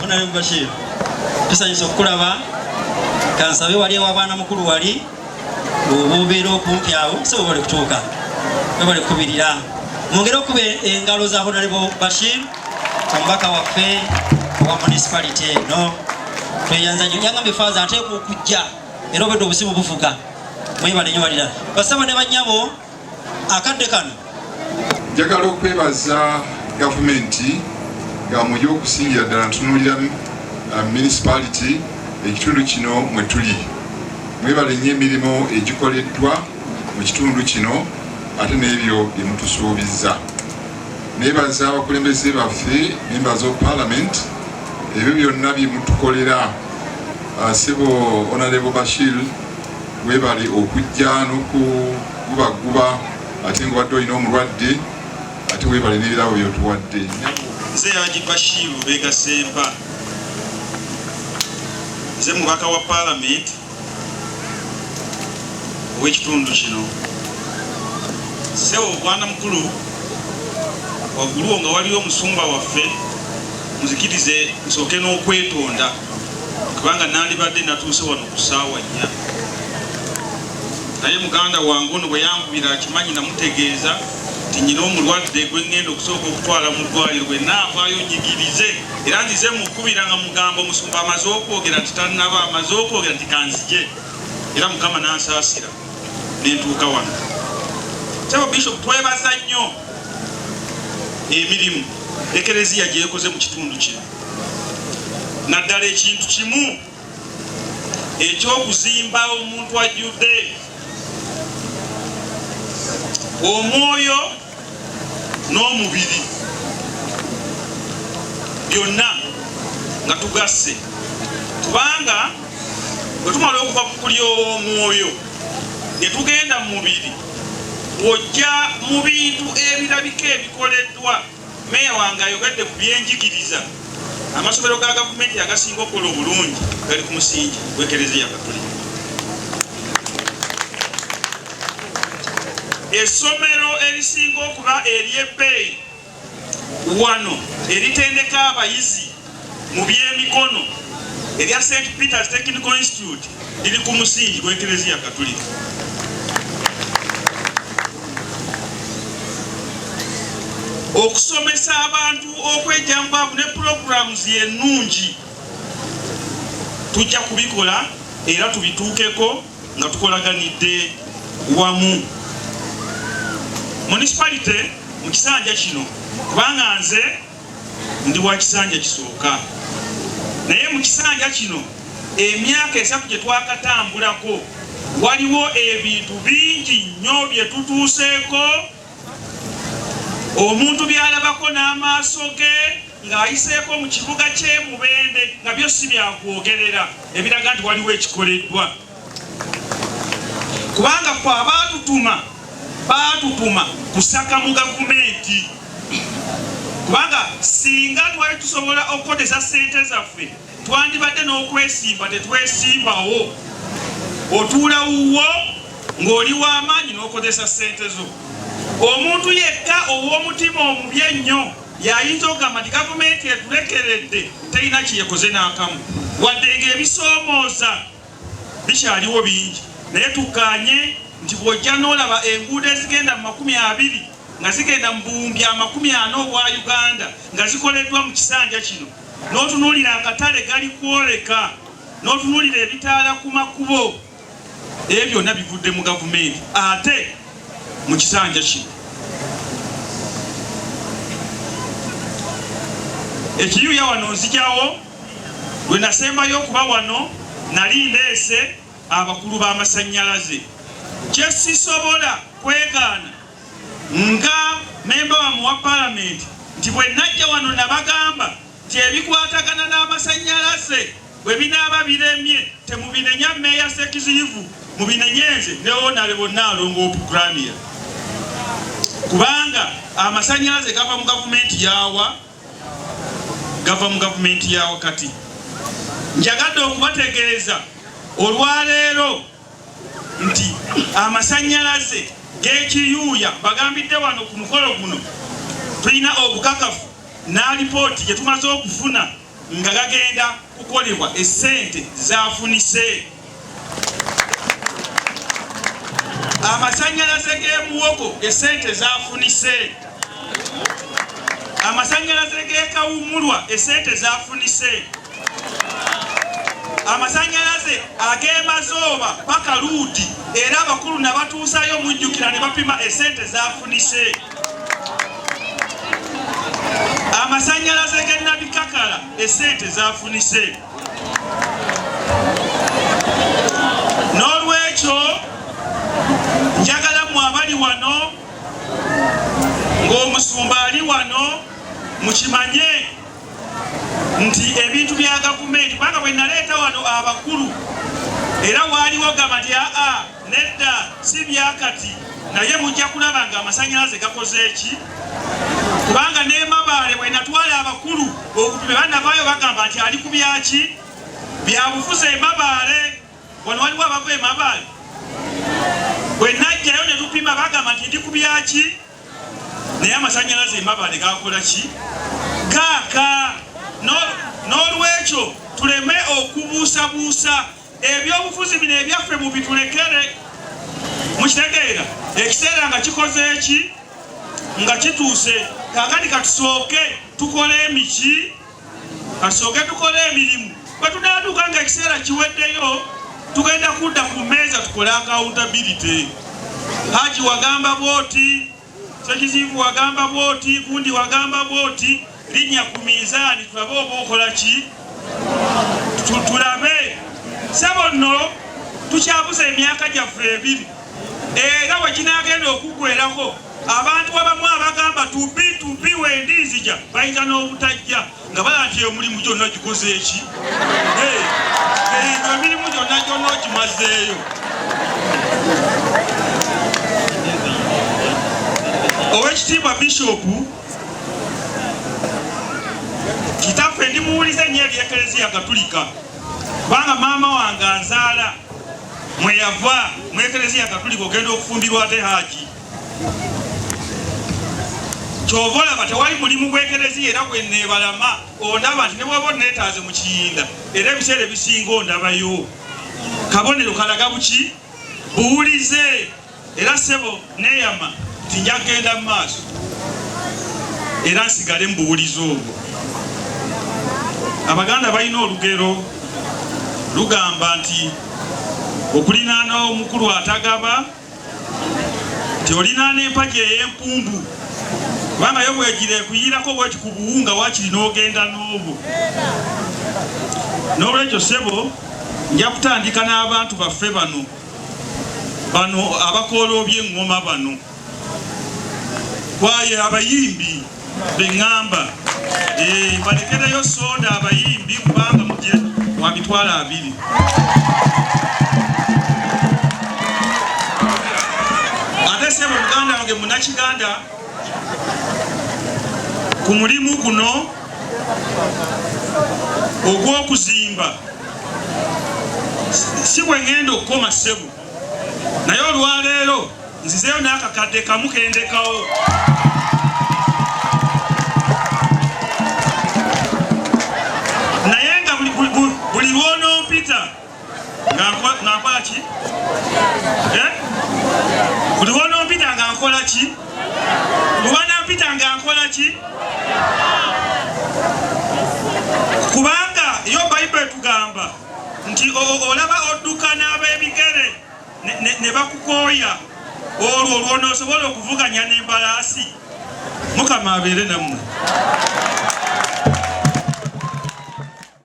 Honorable Bashir. Tusanyusa okukulaba kansabe wali ew'abaana mukulu wali obubeera okumpi awo so bali kutuuka bali kubirira mwongere okube engalo za Honorable Bashir omubaka waffe wa municipality eno tweyanza nnyo yangambe faaza ateekwa okujja era obedde obusimu bufuga mwebale nnyo walira basaba ne bannyabo akadde kano njagala okwebaza gavumenti nga mu y'okusingira ddala ntunuulira municipality ekitundu kino mwe tuli mwebale nnyo emirimu egikoleddwa mu kitundu kino ate n'ebyo bye mutusuubizza neebaza abakulembeze baffe members of parliament ebyo byonna bye mutukolera Sebo Honorable Bashir webale okujja n'okugubaguba ate ng'obadde olina omulwadde ate webale n'ebirabo byotuwadde nze Haji Bashir Bega Sempa nze mubaka wa parliament ow'ekitundu kino Sebo Bwana mukulu waggulu nga waliyo omusumba waffe muzikirize nsooke n'okwetonda kubanga nandibadde natuuse wano ku ssaawa 4 naye muganda wange ono bwe yankubira akimanyi namutegeeza nti nyina omulwadde gwe ŋŋenda okusooka okutwala mu ddwaliro bwe naavaayo nyigirize era nzize mukubira nga mugamba omusumba amaze okwogera nti tannaba amaze okwogera nti kanzije era mukama nansaasira nentuuka wano Sebo Bishop twebaza nnyo emirimu ekereziya gyekoze mu kitundu kino naddala ekintu kimu ekyokuzimba omuntu ajjudde omwoyo n'omubiri byonna nga tugasse kubanga bwe tumala okuva ku kulya omwoyo ne tugenda mu mubiri ojja mu bintu ebirabika ebikoleddwa meya wange ayogedde ku byenjigiriza amasomero ga gavumenti agasinga okukola obulungi gali ku musingi gw'ekereziya katolika essomero erisinga okuba ery'ebbeeyi wano eritendeka abayizi mu by'emikono erya St. Peter's Technical Institute liri ku musingi gw'ekereziya katolika okusomesa abantu okwejjambaavu ne programs ennungi tujja kubikola era tubituukeko nga tukolaganidde wamu municipality mu kisanja kino kubanga nze ndi wa kisanja kisooka naye mu kisanja kino emyaka 3 gye twakatambulako waliwo ebintu bingi nnyo bye tutuuseeko omuntu byalabako n'amaaso ge ng'ayiseeko mu kibuga ky'Emubende nga byo si byakwogerera ebiraga nti waliwo ekikoleddwa kubanga kwe baatutuma kusaka mu gavumenti kubanga singa twali tusobola okukozesa ssente zaffe twandibadde n'okwesimba tetwesimbawo otuula wuwo ng'oli w'amaanyi n'okozesa ssente zo omuntu yekka ow'omutima omubi ennyo yayinza okugamba nti gavumenti etulekeredde terina kiyekoze n'akamu wadde ng'ebisoomooza bikyaliwo bingi naye tukkaanye nti bw'ojja n'olaba enguudo ezigenda mu 20 nga zigenda mu buwumbi 40 obwa Uganda nga zikoleddwa mu kisanja kino n'otunuulira akatale gali kwoleka n'otunuulira ebitaala ku makubo ebyo byonna bivudde mu gavumenti ate mu kisanja kino ekiyuya wano nzijawo lwe nasembayo okuba wano nali ndeese abakulu b'amasannyalaze kye sisobola kwegaana nga memba wamu wa palamenti nti bwe najja wano nabagamba nti ebikwatagana n'amasannyalaze bwe binaaba biremye temubinenya meeya Sekiziyivu mubinenyenze ne Honorable Nalongo Opukrania kubanga amasannyalaze gava mu gavumenti yawa kati njagadde okubategeeza olwaleero nti amasannyalaze g'ekiyuuya bagambidde wano ku mukolo guno tulina obukakafu n'alipooti gye tumaze okufuna nga gagenda kukolebwa essente zafunise. Amasanyalaze g'emuwogo essente zafunise. Amasanyalaze g'ekawumulwa essente zafunise. Amasanyalaze ag'emazooba paka luudi era abakulu nabatuusayo mujjukira ne bapima essente zafunise. Amasanyalaze g'ennabikakala essente zafunise. N'olwekyo njagala mu abali wano ng'omusumba ali wano mukimanye nti ebintu bya gavumenti kubanga bwe naleeta wano abakulu era waaliwo gamba nti aa nedda si byakati naye mujja kulaba nga amasanyalaze gakoze eki kubanga ne Mabaale bwe natwala abakulu okupima bannavaayo bagamba nti ali ku byaki byabufuzi e Mabaale. Wano waliwo abava e Mabaale bwe najjayo ne tupima bagamba nti ndi ku byaki naye amasanyalaze e Mabaale gakola ki gaaka. N'olwekyo tuleme okubuusabuusa ebyobufuzi bino ebyaffe mu bitulekere mukitegeera ekiseera nga kikoze eki nga kituuse kakati katusooke tukole emiki kasooke tukole emirimu bwe tunaaduka nga ekiseera kiweddeyo tugenda kudda ku mmeeza tukole accountability. Haji wagamba bwoti, Sekizivu wagamba bwoti, Gundi wagamba bwoti, linnya ku mizaani tulabe oba okola ki tulabe. Sebo nno tukyabuza emyaka gyaffe ebiri era bwe kinaagenda okuggwerako abantu abamu abagamba tubi wendizija bayinza n'obutajja nga bala nti omulimu gyonna gikoze eki emirimu gyonna ogimazeeyo. Owekitiibwa Bishopu kitaffe ndimuwuliza nnyo eri Eklezia Katulika kubanga maama wange anzaala mwe yava mu Eklezia Katulika ogenda okufumbirwa ate Haji. Kyova olaba tewali mulimu gw'Eklezia era gwe neebalama ondaba nti ne bw'oba oneetaaze mu kiyinda era ebiseera ebisinga ondabayo. Kabonero kalaga buki buwulize era ssebo neeyama nti nja kgenda mu maaso era nsigale mu buwulize obwo. Abaganda balina olugero lugamba nti okulinaana omukulu atagaba nti olinaana empagi ey'empumbu kubanga yo bwegira ekuyirako bweti ku buwunga wakiri n'ogenda n'obwo. N'olwekyo ssebo nja kutandika n'abantu baffe bano abakooloobya eŋŋoma bano kwaye abayimbi beŋŋamba balekereyo soda abayimbi kubanga muje wa mitwalo 2. Ate ssebo muganda wange munnakiganda ku mulimu guno ogw'okuzimba si bwe ngenda okukoma ssebo naye olwaleero nzizeyo n'akakadde kamu kendekawo. Naye nga buli lwonompita nga nkola ki? Buli lwonompita nga nkola ki? Lwanampita nga nkola ki? Kubanga yo Bayibuli etugamba nti olaba odduka n'ab'ebigere ne bakukooya olwo olw'onoosobola okuvuganya n'embalaasi. Mukama abeere nammwe.